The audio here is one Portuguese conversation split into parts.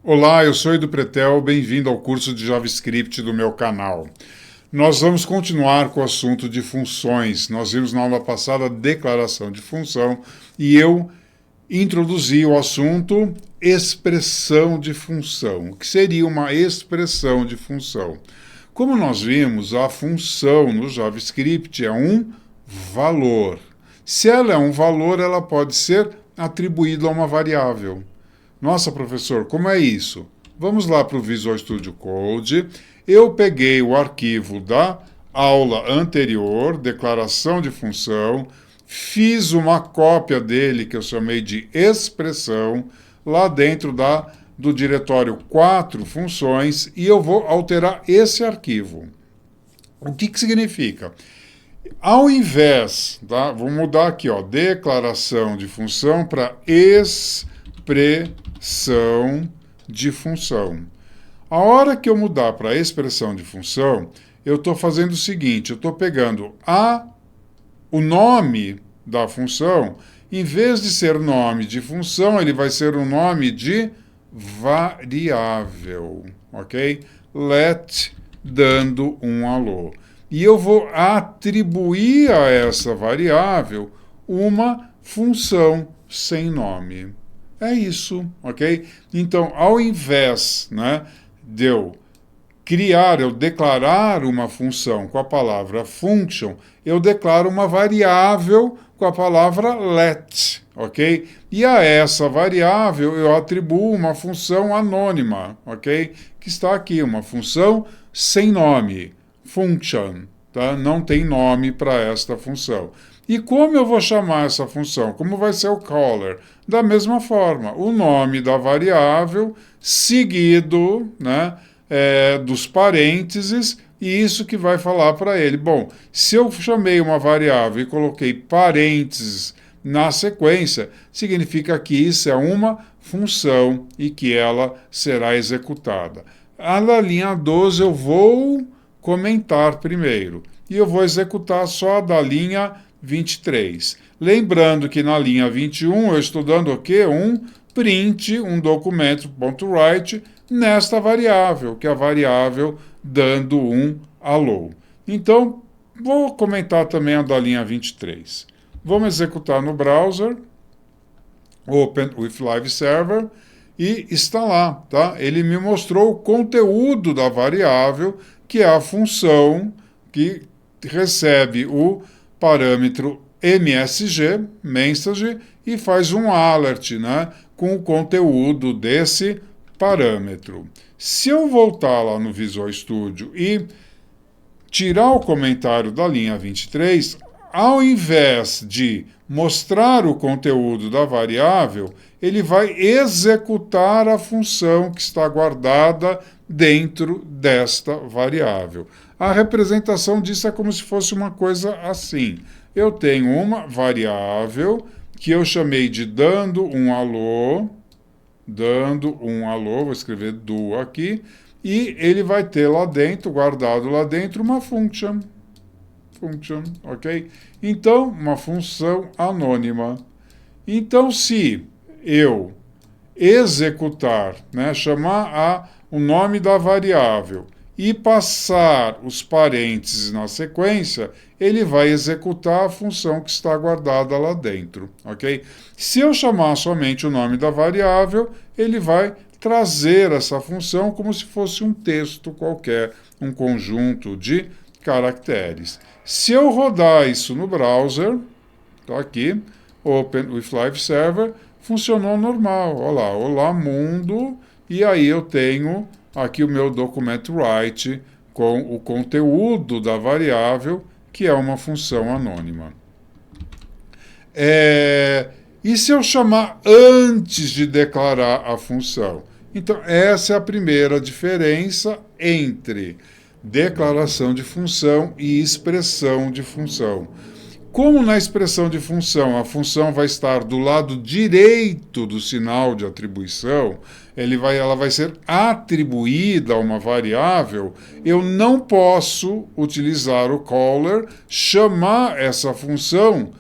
Olá, eu sou Edu Pretel, bem-vindo ao curso de JavaScript do meu canal. Nós vamos continuar com o assunto de funções. Nós vimos na aula passada a declaração de função e eu introduzi o assunto expressão de função. O que seria uma expressão de função? Como nós vimos, a função no JavaScript é um valor. Se ela é um valor, ela pode ser atribuída a uma variável. Nossa, professor, como é isso? Vamos lá para o Visual Studio Code. Eu peguei o arquivo da aula anterior, declaração de função, fiz uma cópia dele, que eu chamei de expressão, lá dentro do diretório 4 funções, e eu vou alterar esse arquivo. O que significa? Ao invés, tá? Vou mudar aqui, ó, declaração de função para expressão de função. A hora que eu mudar para expressão de função, eu estou fazendo o seguinte, eu estou pegando o nome da função, em vez de ser nome de função, ele vai ser um nome de variável, ok? Let dando um alô. E eu vou atribuir a essa variável uma função sem nome. É isso, ok? Então, ao invés, de eu declarar uma função com a palavra function, eu declaro uma variável com a palavra let, ok? E a essa variável eu atribuo uma função anônima, ok? Que está aqui, uma função sem nome, function, tá? Não tem nome para esta função. E como eu vou chamar essa função? Como vai ser o caller? Da mesma forma, o nome da variável seguido, dos parênteses, e isso que vai falar para ele. Bom, se eu chamei uma variável e coloquei parênteses na sequência, significa que isso é uma função e que ela será executada. Na linha 12 eu vou comentar primeiro, e eu vou executar só a da linha 23. Lembrando que na linha 21 eu estou dando o quê? Um print, um documento.write nesta variável, que é a variável dando um alô. Então, vou comentar também a da linha 23. Vamos executar no browser, Open with Live Server, e está lá, tá? Ele me mostrou o conteúdo da variável, que é a função que recebe o parâmetro MSG, message, e faz um alert, com o conteúdo desse parâmetro. Se eu voltar lá no Visual Studio e tirar o comentário da linha 23, ao invés de mostrar o conteúdo da variável, ele vai executar a função que está guardada dentro desta variável. A representação disso é como se fosse uma coisa assim. Eu tenho uma variável que eu chamei de dando um alô, vou escrever do aqui, e ele vai ter lá dentro, guardado lá dentro, uma function, ok? Então, uma função anônima. Então, se eu executar, chamar o nome da variável e passar os parênteses na sequência, ele vai executar a função que está guardada lá dentro, ok? Se eu chamar somente o nome da variável, ele vai trazer essa função como se fosse um texto qualquer, um conjunto de caracteres. Se eu rodar isso no browser, tá aqui, Open with Live Server, funcionou normal. Olha lá, olá mundo, e aí eu tenho aqui o meu documento write com o conteúdo da variável, que é uma função anônima. E se eu chamar antes de declarar a função? Então, essa é a primeira diferença entre declaração de função e expressão de função. Como na expressão de função, a função vai estar do lado direito do sinal de atribuição, ela vai ser atribuída a uma variável, eu não posso utilizar o caller, chamar essa função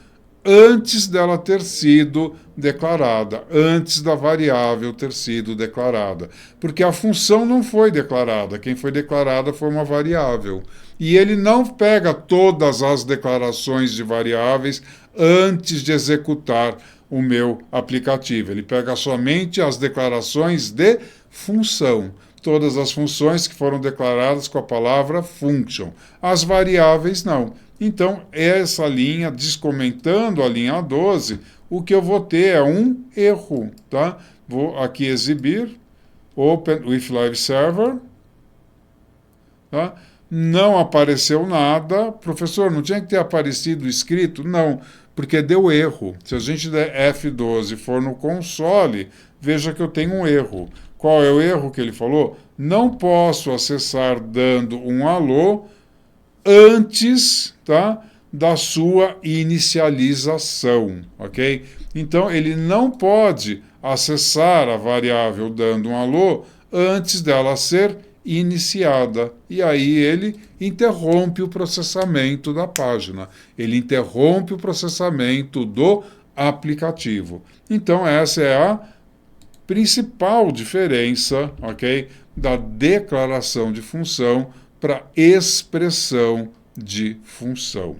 antes dela ter sido declarada, antes da variável ter sido declarada. Porque a função não foi declarada, quem foi declarada foi uma variável. E ele não pega todas as declarações de variáveis antes de executar o meu aplicativo. Ele pega somente as declarações de função. Todas as funções que foram declaradas com a palavra function. As variáveis não. Então, essa linha, descomentando a linha 12, o que eu vou ter é um erro. Tá? Vou aqui exibir, Open with Live Server. Tá? Não apareceu nada. Professor, não tinha que ter aparecido escrito? Não, porque deu erro. Se a gente der F12 e for no console, veja que eu tenho um erro. Qual é o erro que ele falou? Não posso acessar dando um alô antes, tá, da sua inicialização, ok? Então, ele não pode acessar a variável dando um alô antes dela ser iniciada. E aí ele interrompe o processamento da página. Ele interrompe o processamento do aplicativo. Então, essa é a principal diferença, ok, da declaração de função para expressão de função.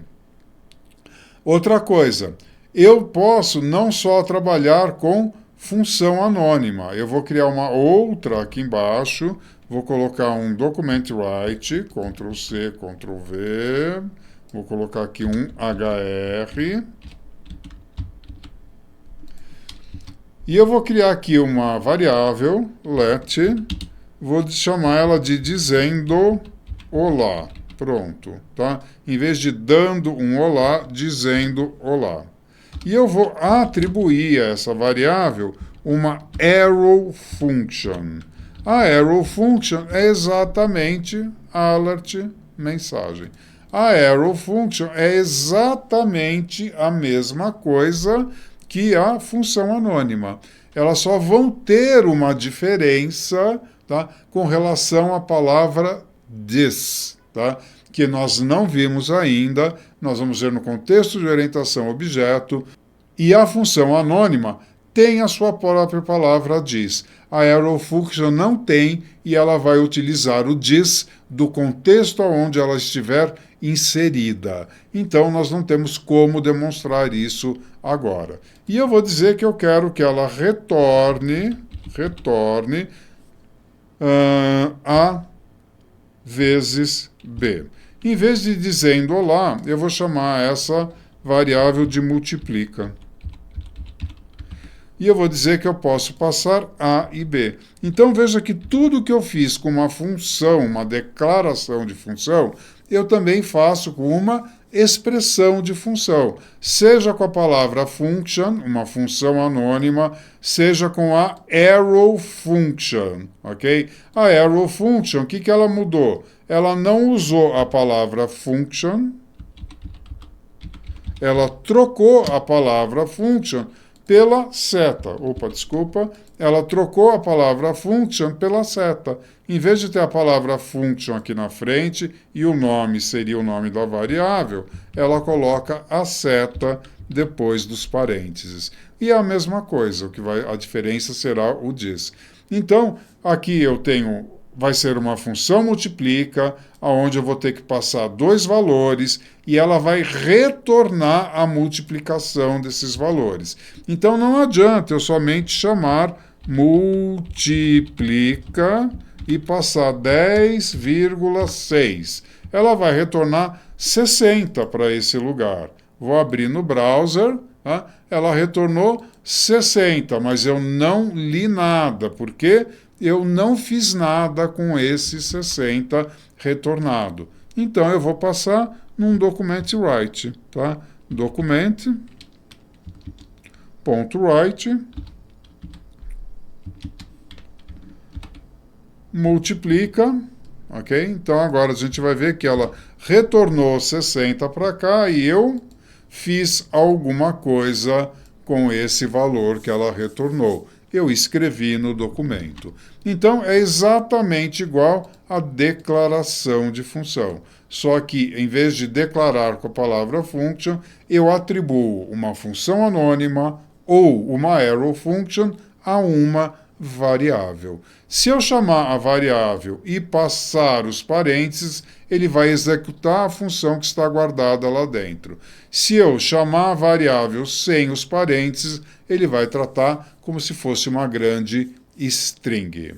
Outra coisa, eu posso não só trabalhar com função anônima, eu vou criar uma outra aqui embaixo, vou colocar um document write, Ctrl C, Ctrl V, vou colocar aqui um HR, e eu vou criar aqui uma variável, let, vou chamar ela de dizendo olá. Pronto, tá? Em vez de dando um olá, dizendo olá. E eu vou atribuir a essa variável uma arrow function. A arrow function é exatamente alert mensagem. A arrow function é exatamente a mesma coisa que a função anônima. Elas só vão ter uma diferença, tá, com relação à palavra this, tá, que nós não vimos ainda. Nós vamos ver no contexto de orientação objeto. E a função anônima tem a sua própria palavra this. A arrow function não tem e ela vai utilizar o this do contexto onde ela estiver inserida. Então, nós não temos como demonstrar isso agora. E eu vou dizer que eu quero que ela retorne A vezes B. Em vez de dizendo olá, eu vou chamar essa variável de multiplica. E eu vou dizer que eu posso passar A e B. Então, veja que tudo que eu fiz com uma função, uma declaração de função, eu também faço com uma expressão de função. Seja com a palavra function, uma função anônima, seja com a arrow function, ok? A arrow function, o que ela mudou? Ela não usou a palavra function, ela trocou a palavra function pela seta. Ela trocou a palavra function pela seta. Em vez de ter a palavra function aqui na frente e o nome seria o nome da variável, ela coloca a seta depois dos parênteses. E é a mesma coisa, a diferença será o this. Então, aqui eu tenho, vai ser uma função multiplica, onde eu vou ter que passar dois valores e ela vai retornar a multiplicação desses valores. Então, não adianta eu somente chamar multiplica e passar 10,6. Ela vai retornar 60 para esse lugar. Vou abrir no browser, tá? Ela retornou 60, mas eu não li nada, porque eu não fiz nada com esse 60 retornado. Então, eu vou passar num document write, tá? Document.write multiplica, ok? Então, agora a gente vai ver que ela retornou 60 para cá e eu fiz alguma coisa com esse valor que ela retornou. eu escrevi no documento. Então, é exatamente igual à declaração de função. Só que, em vez de declarar com a palavra function, eu atribuo uma função anônima ou uma arrow function a uma variável. Se eu chamar a variável e passar os parênteses, ele vai executar a função que está guardada lá dentro. Se eu chamar a variável sem os parênteses, ele vai tratar como se fosse uma grande string.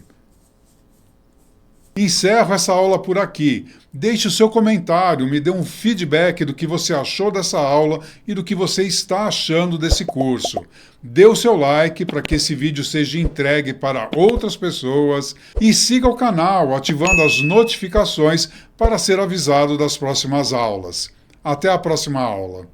Encerro essa aula por aqui. Deixe o seu comentário, me dê um feedback do que você achou dessa aula e do que você está achando desse curso. Dê o seu like para que esse vídeo seja entregue para outras pessoas e siga o canal ativando as notificações para ser avisado das próximas aulas. Até a próxima aula.